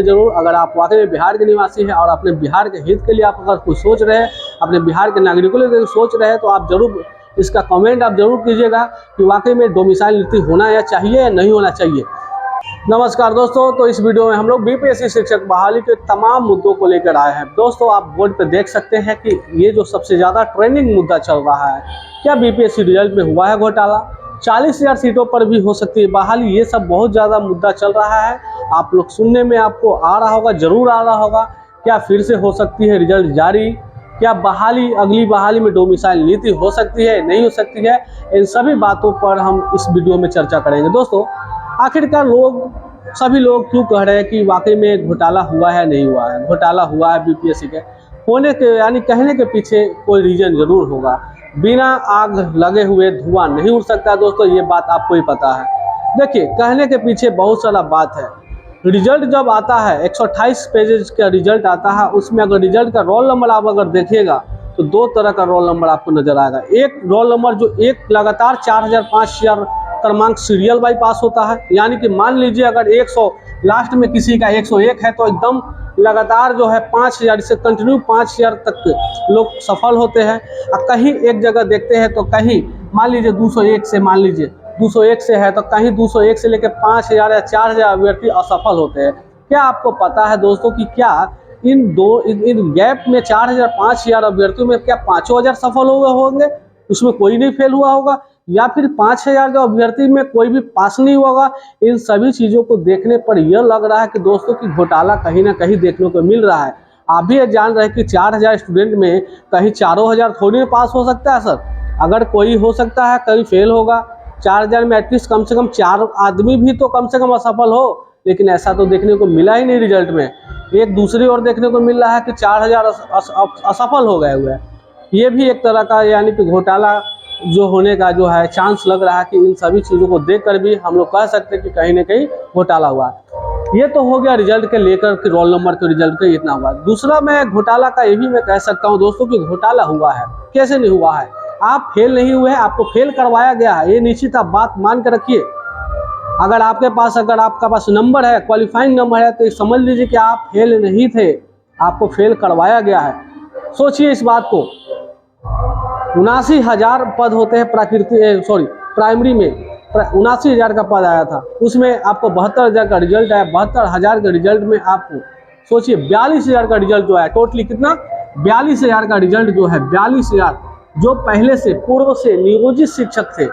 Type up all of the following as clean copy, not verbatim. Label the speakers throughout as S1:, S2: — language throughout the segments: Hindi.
S1: जरूर। अगर आप वाकई में बिहार के निवासी हैं और अपने बिहार के हित के लिए आप अगर कुछ सोच रहे हैं, अपने बिहार के नागरिकों के लिए सोच रहे हैं, तो आप जरूर इसका कमेंट आप जरूर कीजिएगा कि वाकई में डोमिसाइल नीति होना या चाहिए या नहीं होना चाहिए। नमस्कार दोस्तों, तो इस वीडियो में हम लोग बीपीएससी शिक्षक बहाली के तमाम मुद्दों को लेकर आए हैं। दोस्तों, आप बोर्ड पे देख सकते हैं कि ये जो सबसे ज़्यादा ट्रेंडिंग मुद्दा चल रहा है, क्या बीपीएससी रिजल्ट में हुआ है घोटाला, 40,000 सीटों पर भी हो सकती है बहाली, ये सब बहुत ज़्यादा मुद्दा चल रहा है। आप लोग सुनने में आपको आ रहा होगा, जरूर आ रहा होगा, क्या फिर से हो सकती है रिजल्ट जारी, क्या बहाली अगली बहाली में डोमिसाइल नीति हो सकती है, नहीं हो सकती है, इन सभी बातों पर हम इस वीडियो में चर्चा करेंगे। दोस्तों, आखिरकार सभी लोग क्यों कह रहे हैं कि वाकई में घोटाला हुआ है, नहीं हुआ है, घोटाला हुआ है बीपीएससी के होने के यानी कहने के पीछे कोई रीजन जरूर होगा। बिना आग लगे हुए धुआं नहीं उड़ सकता दोस्तों, ये बात आपको ही पता है। देखिए, कहने के पीछे बहुत सारा बात है। रिजल्ट जब आता है, 128 पेजेस का रिजल्ट आता है, उसमें अगर रिजल्ट का रोल नंबर आप अगर देखिएगा तो दो तरह का रोल नंबर आपको नजर आएगा। एक रोल नंबर जो एक लगातार 4,000 5,000 क्रमांक सीरियल बाई पास होता है, यानी कि मान लीजिए अगर 100 लास्ट में किसी का 101 है तो एकदम लगातार जो है 5,000 से कंटिन्यू 5,000 तक लोग सफल होते हैं। और कहीं एक जगह देखते हैं तो कहीं मान लीजिए 201 से, मान लीजिए 201 से है तो कहीं 201 से लेकर 5,000 या 4,000 अभ्यर्थी असफल होते हैं। क्या आपको पता है दोस्तों कि क्या इन गैप में 4,000 5,000 अभ्यर्थियों में क्या 5,000 सफल हुए होंगे, उसमें कोई नहीं फेल हुआ होगा, या फिर 5,000 के अभ्यर्थी में कोई भी पास नहीं होगा? इन सभी चीज़ों को देखने पर यह लग रहा है कि दोस्तों की घोटाला कहीं ना कहीं देखने को मिल रहा है। आप भी जान रहे हैं कि 4,000 स्टूडेंट में कहीं 4,000 थोड़ी ना पास हो सकता है सर। अगर कोई हो सकता है कहीं फेल होगा, 4,000 में एटलीस्ट कम से कम 4 आदमी भी तो कम से कम असफल हो, लेकिन ऐसा तो देखने को मिला ही नहीं रिजल्ट में। एक दूसरी ओर देखने को मिल रहा है कि 4,000 असफल हो गए हुए हैं। ये भी एक तरह का यानी कि घोटाला जो होने का जो है चांस लग रहा है कि इन सभी चीज़ों को देखकर भी हम लोग कह सकते हैं कि कहीं ना कहीं घोटाला हुआ है। ये तो हो गया रिजल्ट के लेकर कि रोल नंबर के रिजल्ट के इतना हुआ। दूसरा मैं घोटाला का ये भी मैं कह सकता हूँ दोस्तों कि घोटाला हुआ है। कैसे नहीं हुआ है? आप फेल नहीं हुए हैं, आपको फेल करवाया गया है, ये निश्चित आप बात मान कर रखिए। अगर आपका पास नंबर है, क्वालिफाइंग नंबर है, तो समझ लीजिए कि आप फेल नहीं थे, आपको फेल करवाया गया है। सोचिए इस बात को। 79,000 पद होते हैं प्राइमरी में 79,000 का पद आया था, उसमें आपको 72,000 का रिजल्ट आया। 72,000 के रिजल्ट में आपको सोचिए 42,000 का रिजल्ट जो है, टोटली कितना 42,000 का रिजल्ट जो है, 42,000 जो पहले से पूर्व से नियोजित शिक्षक थे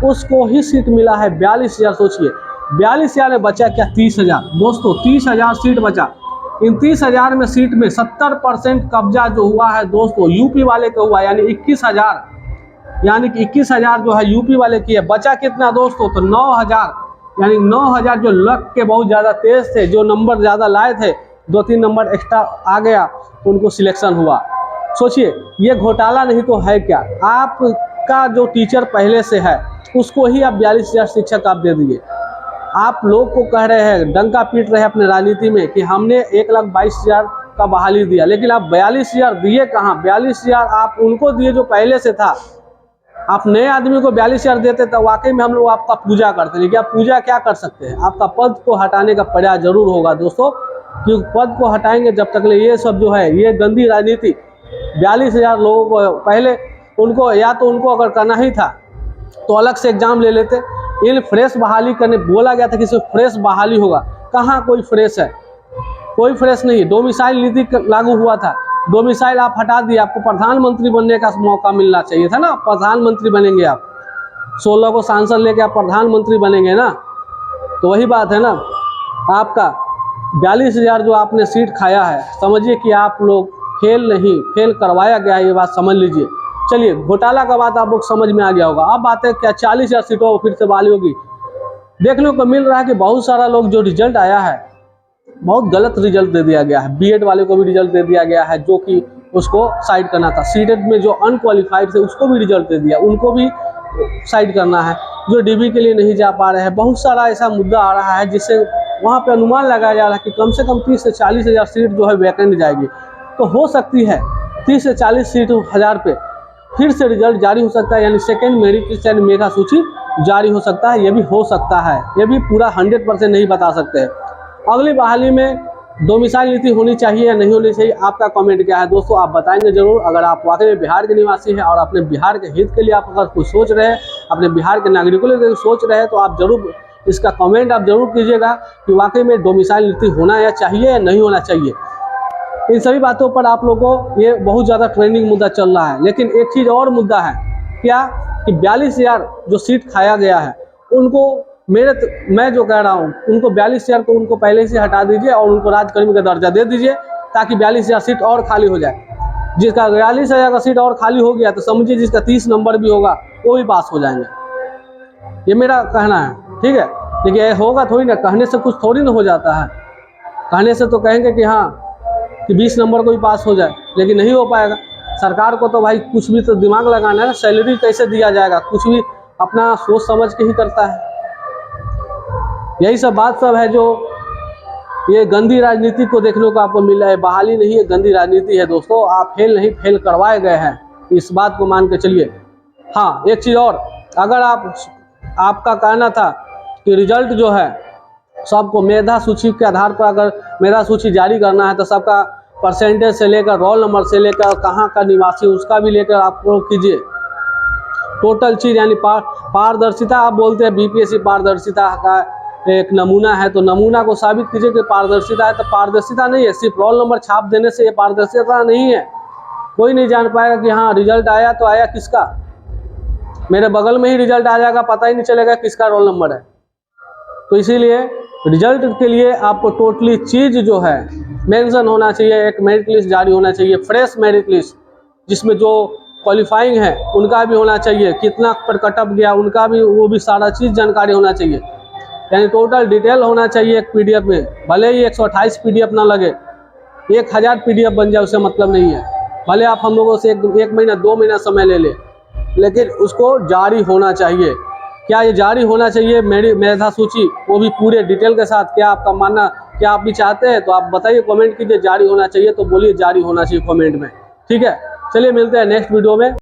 S1: उसको ही सीट मिला है 42,000। सोचिए 42,000 में बचा क्या 30,000 दोस्तों, 30,000 सीट बचा। इन 30,000 में सीट में 70% कब्जा जो हुआ है दोस्तों यूपी वाले का हुआ, यानी 21,000, यानी कि 21,000 जो है यूपी वाले की है। बचा कितना दोस्तों? तो 9,000, यानी 9,000 जो लक के बहुत ज़्यादा तेज थे, जो नंबर ज़्यादा लाए थे, 2-3 नंबर एक्स्ट्रा आ गया, उनको सिलेक्शन हुआ। सोचिए ये घोटाला नहीं तो है क्या? आपका जो टीचर पहले से है उसको ही आप 42,000 शिक्षक आप दे दिए। आप लोग को कह रहे हैं, डंका पीट रहे हैं अपने राजनीति में कि हमने 1,22,000 का बहाली दिया, लेकिन आप 42,000 दिए कहाँ? 42,000 आप उनको दिए जो पहले से था। आप नए आदमी को 42,000 देते तो वाकई में हम लोग आपका पूजा करते, लेकिन आप पूजा क्या कर सकते हैं? आपका पद को हटाने का प्रयास जरूर होगा दोस्तों, क्योंकि पद को हटाएंगे जब तक ये सब जो है ये गंदी राजनीति 42,000 लोगों को पहले उनको, या तो उनको अगर करना ही था तो अलग से एग्जाम ले लेते। इन फ्रेश बहाली करने बोला गया था कि सिर्फ फ्रेश बहाली होगा, कहाँ कोई फ्रेश है? कोई फ्रेश नहीं है। डोमिसाइल नीति लागू हुआ था, डोमिसाइल आप हटा दिए, आपको प्रधानमंत्री बनने का मौका मिलना चाहिए था ना। प्रधानमंत्री बनेंगे आप, 16 को सांसद लेके आप प्रधानमंत्री बनेंगे ना, तो वही बात है ना। आपका 42,000 जो आपने सीट खाया है, समझिए कि आप लोग फेल करवाया गया है, ये बात समझ लीजिए। चलिए, घोटाला का बात आप लोग समझ में आ गया होगा। अब बात है क्या 40,000 सीटों फिर से बहाली होगी? देखने को मिल रहा है कि बहुत सारा लोग जो रिजल्ट आया है बहुत गलत रिजल्ट दे दिया गया है। बीएड वाले को भी रिजल्ट दे दिया गया है जो कि उसको साइड करना था। सीटेट में जो अनक्वालिफाइड थे उसको भी रिजल्ट दे दिया, उनको भी साइड करना है। जो डीबी के लिए नहीं जा पा रहे हैं, बहुत सारा ऐसा मुद्दा आ रहा है जिससे वहाँ पे अनुमान लगाया जा रहा है कि कम से कम 30 से 40,000 सीट जो है वैकेंट जाएगी। तो हो सकती है 30 से 40 सीट 1000 पे फिर से रिजल्ट जारी हो सकता है, यानी सेकेंड मेरिट लिस्ट यानी मेगा सूची जारी हो सकता है। ये भी हो सकता है, ये भी पूरा 100% नहीं बता सकते हैं। अगली बहाली में डोमिसाइल नीति होनी चाहिए या नहीं होनी चाहिए, आपका कमेंट क्या है दोस्तों, आप बताएंगे जरूर। अगर आप वाकई में बिहार के निवासी हैं और अपने बिहार के हित के लिए आप अगर कुछ सोच रहे हैं, अपने बिहार के नागरिकों के लिए सोच रहे हैं, तो आप जरूर इसका कमेंट आप जरूर कीजिएगा कि वाकई में डोमिसाइल नीति होना या चाहिए या नहीं होना चाहिए। इन सभी बातों पर आप लोगों को ये बहुत ज़्यादा ट्रेंडिंग मुद्दा चल रहा है। लेकिन एक चीज़ और मुद्दा है क्या कि 42,000 जो सीट खाया गया है उनको मैं जो कह रहा हूँ, उनको 42,000 को उनको पहले से हटा दीजिए और उनको राज्यकर्मी का दर्जा दे दीजिए, ताकि 42,000 सीट और खाली हो जाए। जिसका 42,000 का सीट और खाली हो गया तो समझिए जिसका 30 नंबर भी होगा वो भी पास हो जाएंगे। ये मेरा कहना है, ठीक है। लेकिन ये होगा थोड़ी ना, कहने से कुछ थोड़ी ना हो जाता है। कहने से तो कहेंगे कि हाँ कि 20 नंबर को भी पास हो जाए, लेकिन नहीं हो पाएगा। सरकार को तो भाई कुछ भी तो दिमाग लगाना है, सैलरी कैसे दिया जाएगा, कुछ भी अपना सोच समझ के ही करता है। यही सब बात सब है जो ये गंदी राजनीति को देखने को आपको मिल रहा है। बहाली नहीं है, गंदी राजनीति है दोस्तों। आप फेल नहीं, फेल करवाए गए हैं, इस बात को मान के चलिए। हाँ, एक चीज़ और, अगर आपका कहना था कि रिजल्ट जो है सबको मेधा सूची के आधार पर अगर मेधा सूची जारी करना है तो सबका परसेंटेज से लेकर, रोल नंबर से लेकर, कहाँ का निवासी उसका भी लेकर आप लोग कीजिए टोटल चीज़। यानी पारदर्शिता आप बोलते हैं, बीपीएससी पारदर्शिता का एक नमूना है, तो नमूना को साबित कीजिए कि पारदर्शिता है। तो पारदर्शिता नहीं है, सिर्फ रोल नंबर छाप देने से ये पारदर्शिता नहीं है। कोई नहीं जान पाएगा कि हाँ रिजल्ट आया तो आया किसका, मेरे बगल में ही रिजल्ट आ जाएगा, पता ही नहीं चलेगा किसका रोल नंबर है। तो इसीलिए रिजल्ट के लिए आपको टोटली चीज़ जो है मेंशन होना चाहिए। एक मेरिट लिस्ट जारी होना चाहिए, फ्रेश मेरिट लिस्ट, जिसमें जो क्वालिफाइंग है उनका भी होना चाहिए, कितना पर कटअप गया उनका भी, वो भी सारा चीज़ जानकारी होना चाहिए। यानी टोटल डिटेल होना चाहिए एक पीडीएफ में। भले ही 128 पीडीएफ ना लगे, 1000 पीडीएफ बन जाए, उससे मतलब नहीं है। भले आप हम लोगों से एक महीना 2 महीना समय ले ले, लेकिन उसको जारी होना चाहिए। क्या ये जारी होना चाहिए मेरी मेधा सूची, वो भी पूरे डिटेल के साथ? क्या आपका मानना, क्या आप भी चाहते हैं तो आप बताइए, कमेंट कीजिए। जारी होना चाहिए तो बोलिए जारी होना चाहिए कमेंट में, ठीक है। चलिए मिलते हैं नेक्स्ट वीडियो में।